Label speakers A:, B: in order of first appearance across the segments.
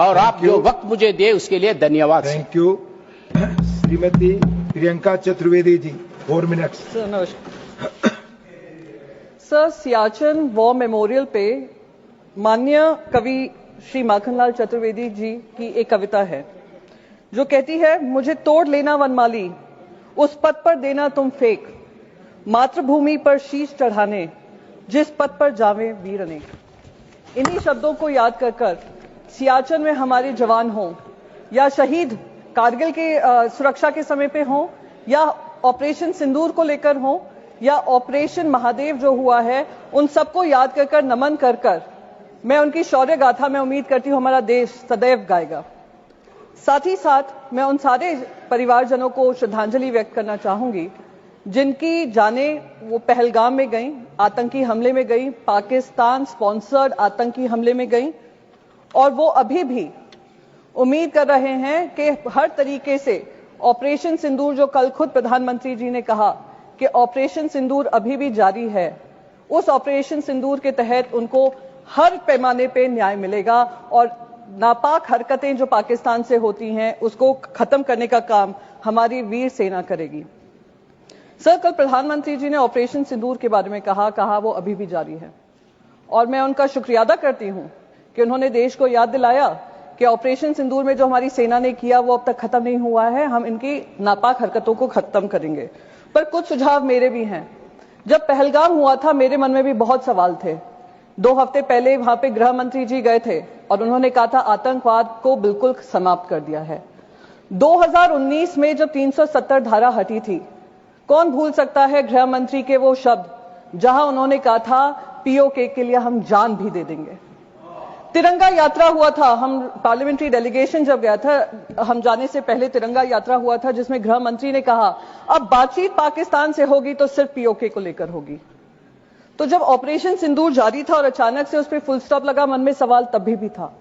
A: और आप जो वक्त मुझे दे उसके लिए धन्यवाद।
B: Thank you. Shrimati Priyanka Chaturvedi ji, 4 minutes.
C: Sir नमस्कार। सर, सियाचिन वॉर मेमोरियल पे माननीय कवि श्री माखनलाल चतुर्वेदी जी की एक कविता है जो कहती है, मुझे तोड़ लेना वनमाली, उस पथ पर देना तुम फेंक, मातृभूमि पर शीश चढ़ाने, जिस पथ पर जावे वीर अनेक। इन्हीं शब्दों को याद कर सियाचिन में हमारे जवान हों या शहीद कारगिल के सुरक्षा के समय पे हों या ऑपरेशन सिंदूर को लेकर हों या ऑपरेशन महादेव जो हुआ है, उन सबको याद कर नमन कर मैं उनकी शौर्य गाथा में उम्मीद करती हूं हमारा देश सदैव गाएगा। साथ ही साथ मैं उन सारे परिवारजनों को श्रद्धांजलि व्यक्त करना चाहूंगी जिनकी जाने वो पहलगाम में गई, आतंकी हमले में गई, पाकिस्तान स्पॉन्सर्ड आतंकी हमले में गई, और वो अभी भी उम्मीद कर रहे हैं कि हर तरीके से ऑपरेशन सिंदूर, जो कल खुद प्रधानमंत्री जी ने कहा कि ऑपरेशन सिंदूर अभी भी जारी है, उस ऑपरेशन सिंदूर के तहत उनको हर पैमाने पे न्याय मिलेगा और नापाक हरकतें जो पाकिस्तान से होती हैं उसको खत्म करने का काम हमारी वीर सेना करेगी। सर, कल प्रधानमंत्री जी ने ऑपरेशन सिंदूर के बारे में कहा वो अभी भी जारी है और मैं उनका शुक्रिया अदा करती हूं कि उन्होंने देश को याद दिलाया कि ऑपरेशन सिंदूर में जो हमारी सेना ने किया वो अब तक खत्म नहीं हुआ है, हम इनकी नापाक हरकतों को खत्म करेंगे। पर कुछ सुझाव मेरे भी हैं। जब पहलगाम हुआ था मेरे मन में भी बहुत सवाल थे। 2 हफ्ते पहले वहां पे गृह मंत्री जी गए थे और उन्होंने कहा था आतंकवाद को बिल्कुल समाप्त कर दिया है। 2019 में जब 370 धारा हटी थी, कौन भूल सकता है गृह मंत्री के वो शब्द जहां उन्होंने कहा था पीओके के लिए हम जान भी दे देंगे। तिरंगा यात्रा हुआ था, हम पार्लियामेंट्री डेलीगेशन जब गया था, हम जाने से पहले तिरंगा यात्रा हुआ था जिसमें गृह मंत्री ने कहा अब बातचीत पाकिस्तान से होगी तो सिर्फ पीओके को लेकर होगी। तो जब ऑपरेशन सिंदूर जारी था और अचानक से उस पर फुल स्टॉप लगा, मन में सवाल तभी भी था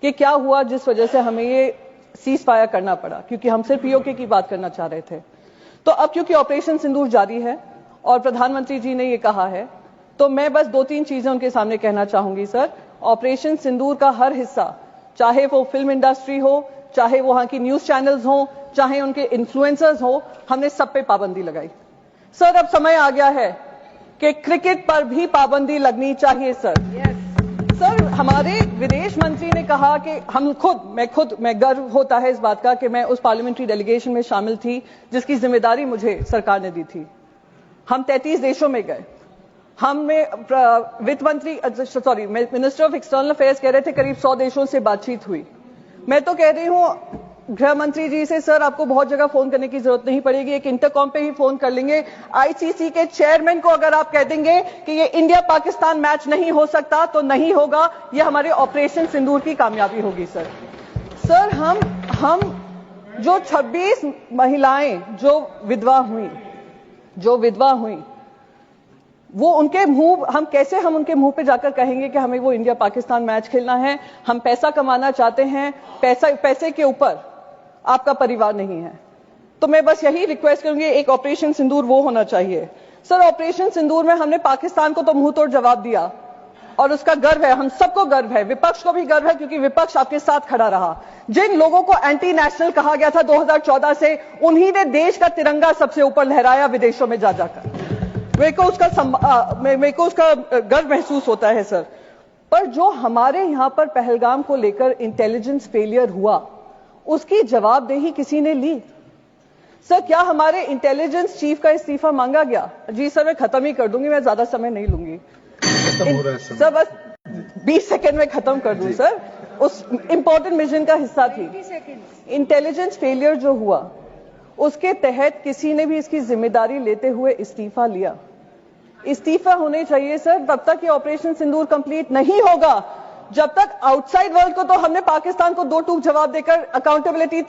C: कि क्या हुआ जिस वजह से हमें ये सीज फायर करना पड़ा, क्योंकि हम सिर्फ पीओके की बात करना चाह रहे थे। तो अब क्योंकि ऑपरेशन सिंदूर जारी है और प्रधानमंत्री जी ने ये कहा है, तो मैं बस 2-3 चीजें उनके सामने कहना चाहूंगी। सर, ऑपरेशन सिंदूर का हर हिस्सा, चाहे वो फिल्म इंडस्ट्री हो, चाहे वहां की न्यूज चैनल्स हो, चाहे उनके इन्फ्लुएंसर्स हो, हमने सब पे पाबंदी लगाई। सर, अब समय आ गया है कि क्रिकेट पर भी पाबंदी लगनी चाहिए। सर, हमारे विदेश मंत्री ने कहा कि मैं गर्व होता है इस बात का कि मैं उस पार्लियामेंट्री डेलीगेशन में शामिल थी जिसकी जिम्मेदारी मुझे सरकार ने दी थी। हम 33 देशों में गए। मिनिस्टर ऑफ एक्सटर्नल अफेयर्स कह रहे थे करीब 100 देशों से बातचीत हुई। मैं तो कह रही हूं गृह मंत्री जी से, सर आपको बहुत जगह फोन करने की जरूरत नहीं पड़ेगी, एक इंटरकॉम पे ही फोन कर लेंगे। आईसीसी के चेयरमैन को अगर आप कह देंगे कि ये इंडिया पाकिस्तान मैच नहीं हो सकता तो नहीं होगा, ये हमारे ऑपरेशन सिंदूर की कामयाबी होगी। सर, हम जो 26 महिलाएं जो विधवा हुई वो उनके मुंह, हम उनके मुंह पे जाकर कहेंगे कि हमें वो इंडिया पाकिस्तान मैच खेलना है, हम पैसा कमाना चाहते हैं, पैसे के ऊपर आपका परिवार नहीं है। तो मैं बस यही रिक्वेस्ट करूंगी, एक ऑपरेशन सिंदूर वो होना चाहिए। सर, ऑपरेशन सिंदूर में हमने पाकिस्तान को तो मुंह तोड़ जवाब दिया और उसका गर्व है, हम सबको गर्व है, विपक्ष को भी गर्व है क्योंकि विपक्ष आपके साथ खड़ा रहा। जिन लोगों को एंटी नेशनल कहा गया था 2014 से, उन्हीं ने देश का तिरंगा सबसे ऊपर लहराया विदेशों में जाकर। मेरे को उसका गर्व महसूस होता है। सर, पर जो हमारे यहां पर पहलगाम को लेकर इंटेलिजेंस फेलियर हुआ उसकी जवाबदेही किसी ने ली? सर, क्या हमारे इंटेलिजेंस चीफ का इस्तीफा मांगा गया? जी सर, मैं खत्म ही कर दूंगी, मैं ज्यादा समय नहीं लूंगी। सर, बस 20 सेकेंड में खत्म कर दूं। सर, उस इंपॉर्टेंट मिशन का हिस्सा थी। इंटेलिजेंस फेलियर जो हुआ उसके तहत किसी ने भी इसकी जिम्मेदारी लेते हुए इस्तीफा लिया? इस्तीफा होने चाहिए सर। तब तक ये ऑपरेशन सिंदूर कंप्लीट नहीं होगा जब तक आउटसाइड वर्ल्ड को तो हमने पाकिस्तान को 2 टूक जवाब देकर अकाउंटेबिलिटी